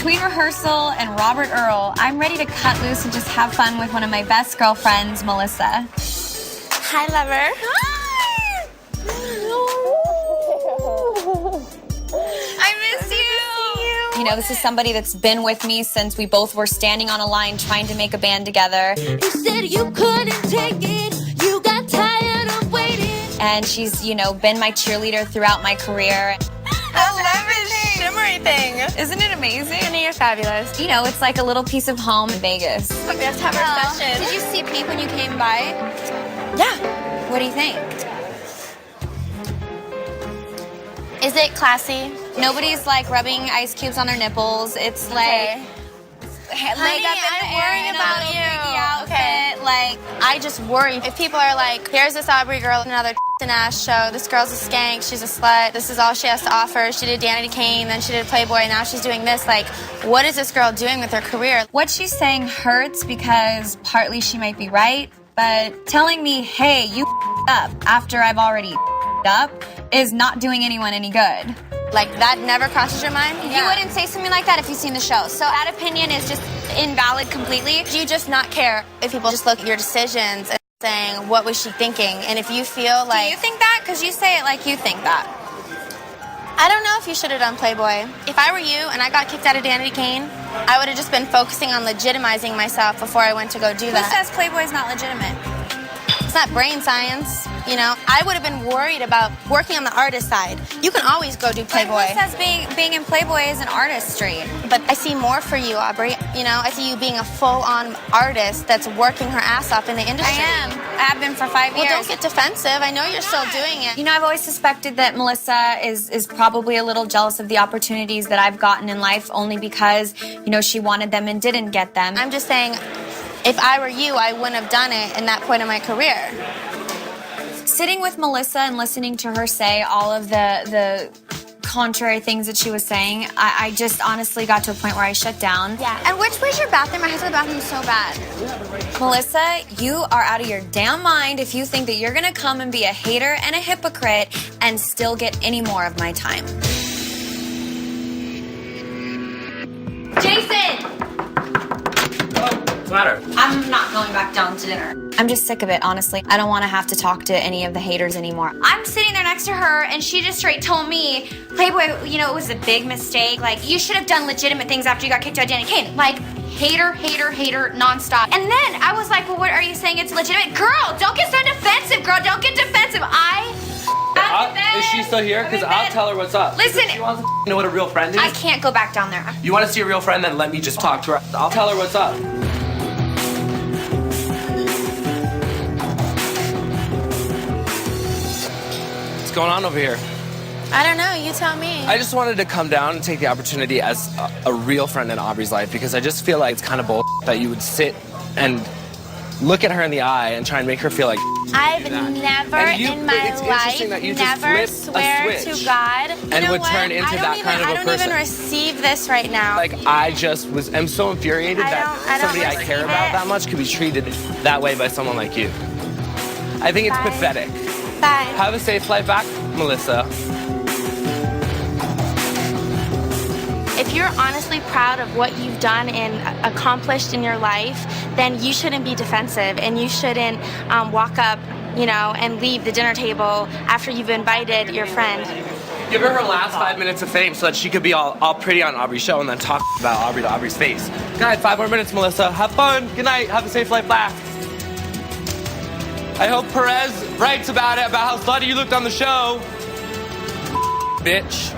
Between rehearsal and Robert Earl, I'm ready to cut loose and just have fun with one of my best girlfriends, Melissa. Hi, lover. Hi! I miss you! You know, this is somebody that's been with me since we both were standing on a line trying to make a band together. You said you couldn't take it. You got tired of waiting. And she's, you know, been my cheerleader throughout my career. I love this shimmery thing. Isn't it amazing? Honey, you're fabulous. You know, it's like a little piece of home in Vegas. We have to have our session. Did you see Pete when you came by? Yeah. What do you think? Is it classy? Nobody's like rubbing ice cubes on their nipples. It's like Honey, I'm worried about you. Outfit. Like, I just worry if people are like, here's this Aubrey girl, another ass show. This girl's a skank. She's a slut. This is all she has to offer. She did Danity Kane, then she did Playboy, and now she's doing this. Like, what is this girl doing with her career? what she's saying hurts because partly she might be right, but telling me, hey, you up after I've already up is not doing anyone any good. Like, that never crosses your mind? You wouldn't say something like that if you've seen the show. So that opinion is just invalid completely. Do you just not care if people just look at your decisions and saying, what was she thinking? And if you feel like... Do you think that? Because you say it like you think that. I don't know if you should have done Playboy. If I were you and I got kicked out of Danity Kane, I would have just been focusing on legitimizing myself before I went to go do that. Who says Playboy's not legitimate? It's not brain science, you know? I would have been worried about working on the artist side. You can always go do Playboy. Who says being in Playboy is an artistry? But I see more for you, Aubrey. You know, I see you being a full-on artist that's working her ass off in the industry. I am. I have been for 5 years. Well, don't get defensive. I know you're still doing it. You know, I've always suspected that Melissa is probably a little jealous of the opportunities that I've gotten in life only because, you know, she wanted them and didn't get them. I'm just saying, if I were you, I wouldn't have done it in that point in my career. Sitting with Melissa and listening to her say all of the contrary things that she was saying, I just honestly got to a point where I shut down. Yeah. And which way's your bathroom? I have to go to the bathroom so bad. Melissa, you are out of your damn mind if you think that you're gonna come and be a hater and a hypocrite and still get any more of my time. Jason! What's the matter? I'm not going back down to dinner. I'm just sick of it, honestly. I don't want to have to talk to any of the haters anymore. I'm sitting there next to her, and she just straight told me, Playboy, you know, it was a big mistake. Like, you should have done legitimate things after you got kicked out of Danity Kane. Like, hater, hater, hater, nonstop. And then I was like, well, what are you saying it's legitimate? Girl, don't get so defensive, girl. Don't get defensive. Is she still here? Because I'll tell her what's up. Listen. If she wants to know what a real friend is. I can't go back down there. You want to see a real friend? Then let me just talk to her. I'll tell her what's up. What's going on over here? I don't know. You tell me. I just wanted to come down and take the opportunity as a real friend in Aubrey's life because I just feel like it's kind of bull that you would sit and look at her in the eye and try and make her feel like I've never in my life never swear to God and would turn into that kind of a person. I don't even receive this right now. Like, I just am so infuriated that somebody I care about that much could be treated that way by someone like you. I think it's pathetic. Bye. Have a safe flight back, Melissa. If you're honestly proud of what you've done and accomplished in your life, then you shouldn't be defensive and you shouldn't walk up, you know, and leave the dinner table after you've invited your friend. Give her last 5 minutes of fame so that she could be all pretty on Aubrey's show and then talk about Aubrey to Aubrey's face. Good night, 5 more minutes, Melissa. Have fun. Good night. Have a safe flight back. I hope Perez writes about it, about how slutty you looked on the show. Bitch.